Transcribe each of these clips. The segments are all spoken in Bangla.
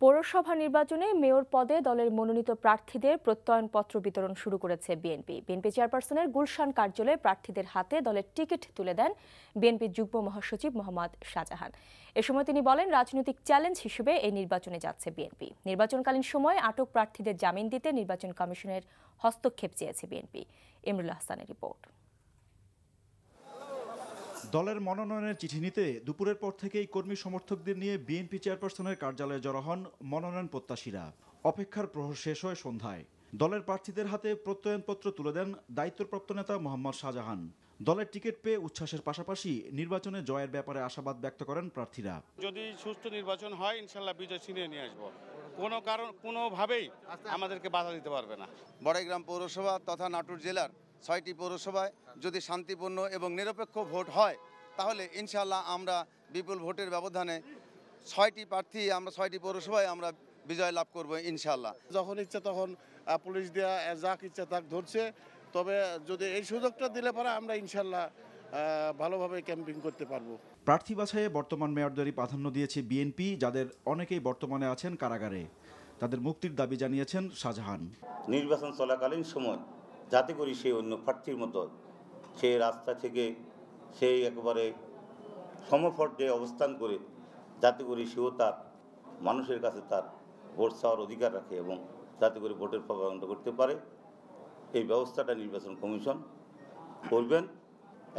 পৌরসভা নির্বাচনে মেয়র পদে দলের মনোনীত প্রার্থীদের প্রত্যয়নপত্র বিতরণ শুরু করেছে বিএনপি। বিএনপি চেয়ারপারসনের গুলশান কার্যালয়ে প্রার্থীদের হাতে দলের টিকিট তুলে দেন বিএনপির যুগ্ম মহাসচিব মোহাম্মদ শাহজাহান। এ সময় তিনি বলেন, রাজনৈতিক চ্যালেঞ্জ হিসেবে এই নির্বাচনে যাচ্ছে বিএনপি। নির্বাচনকালীন সময়ে আটক প্রার্থীদের জামিন দিতে নির্বাচন কমিশনের হস্তক্ষেপ চেয়েছে বিএনপি। ইমরুল হাসানের রিপোর্ট। দলের মনোনয়নের চিঠি নিতে দুপুরের পর থেকেই কর্মী সমর্থকদের নিয়ে বিএনপি চেয়ারপারসনের কার্যালয়ে জড়ো হন মনোনয়ন প্রত্যাশীরা। অপেক্ষার প্রহর শেষ হয় সন্ধ্যায়। দলের প্রার্থীদের হাতে প্রত্যয়নপত্র তুলে দেন দায়িত্বপ্রাপ্ত নেতা মোহাম্মদ শাহজাহান। দলের টিকিট পেয়ে উচ্ছ্বাসের পাশাপাশি নির্বাচনে জয়ের ব্যাপারে আশাবাদ ব্যক্ত করেন প্রার্থীরা। যদি সুষ্ঠু নির্বাচন হয়, ইনশাল্লাহ বিজয় ছিনিয়ে নিয়ে আসবো। কোনোভাবেই আমাদেরকে বাধা দিতে পারবে না। বড়াইগ্রাম পৌরসভা তথা নাটোর জেলার ৬টি পৌরসভায় যদি শান্তিপূর্ণ এবং নিরপেক্ষ ভোট হয়, তাহলে ইনশাআল্লাহ আমরা বিপুল ভোটের ব্যবধানে ৬টি প্রার্থী আমরা ৬টি পৌরসভায় আমরা বিজয় লাভ করব ইনশাআল্লাহ। যখন ইচ্ছা তখন পুলিশ দেওয়া যাক ইচ্ছা তাক ধরছে, তবে যদি এই সুযোগটা দিলে পরে আমরা ইনশাআল্লাহ ভালোভাবে ক্যাম্পিং করতে পারবো। প্রার্থী বাছাইয়ে বর্তমান মেয়রদেরই প্রাধান্য দিয়েছে বিএনপি, যাদের অনেকেই বর্তমানে আছেন কারাগারে। তাদের মুক্তির দাবি জানিয়েছেন শাহজাহান। নির্বাচন চলাকালীন সময় যাতে করে সেই অন্য প্রার্থীর মতো সেই রাস্তা থেকে সেই একেবারে সমপর্যায়ে অবস্থান করে যাতে করে সেও তার মানুষের কাছে তার ভোট চাওয়ার অধিকার রাখে এবং যাতে করে ভোটের প্রভাবান্তর করতে পারে, এই ব্যবস্থাটা নির্বাচন কমিশন করবেন।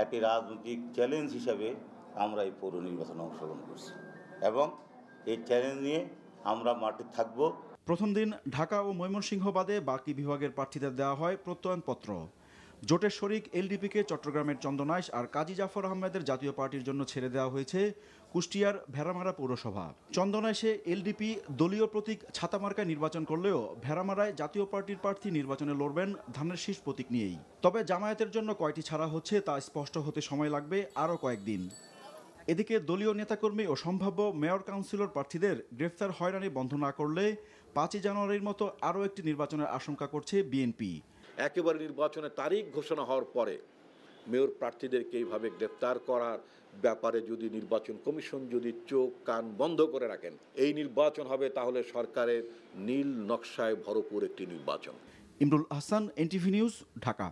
একটি রাজনৈতিক চ্যালেঞ্জ হিসাবে আমরা এই পৌর নির্বাচনে অংশগ্রহণ করছি এবং এই চ্যালেঞ্জ নিয়ে আমরা মাঠে থাকব। প্রথম দিন ঢাকা ও ময়মনসিংহ বাদে বাকি বিভাগের প্রার্থীদের দেওয়া হয় প্রত্যয়নপত্র। জোটের শরিক এলডিপিকে চট্টগ্রামের চন্দনাইশ আর কাজী জাফর আহমেদের জাতীয় পার্টির জন্য ছেড়ে দেওয়া হয়েছে কুষ্টিয়ার ভেড়ামারা পৌরসভা। চন্দনাইশে এলডিপি দলীয় প্রতীক ছাতা মার্কায় নির্বাচন করলেও ভেড়ামারায় জাতীয় পার্টির প্রার্থী নির্বাচনে লড়বেন ধানের শীষ প্রতীক নিয়েই। তবে জামায়াতের জন্য কয়টি ছাড়া হচ্ছে তা স্পষ্ট হতে সময় লাগবে আরও কয়েকদিন। এদিকে দলীয় নেতাকর্মী ও সম্ভাব্য মেয়র কাউন্সিলর প্রার্থীদের গ্রেফতার হয়রানি বন্ধ না করলে ৫ই জানুয়ারির মতো আরও একটি নির্বাচনের আশঙ্কা করছে বিএনপি। একেবারে নির্বাচনের তারিখ ঘোষণা হওয়ার পরে মেয়র প্রার্থীদেরকে এইভাবে গ্রেফতার করার ব্যাপারে যদি নির্বাচন কমিশন যদি চোখ কান বন্ধ করে রাখেন, এই নির্বাচন হবে তাহলে সরকারের নীল নকশায় ভরপুর একটি নির্বাচন। Imrul Hasan, NTV news, Dhaka.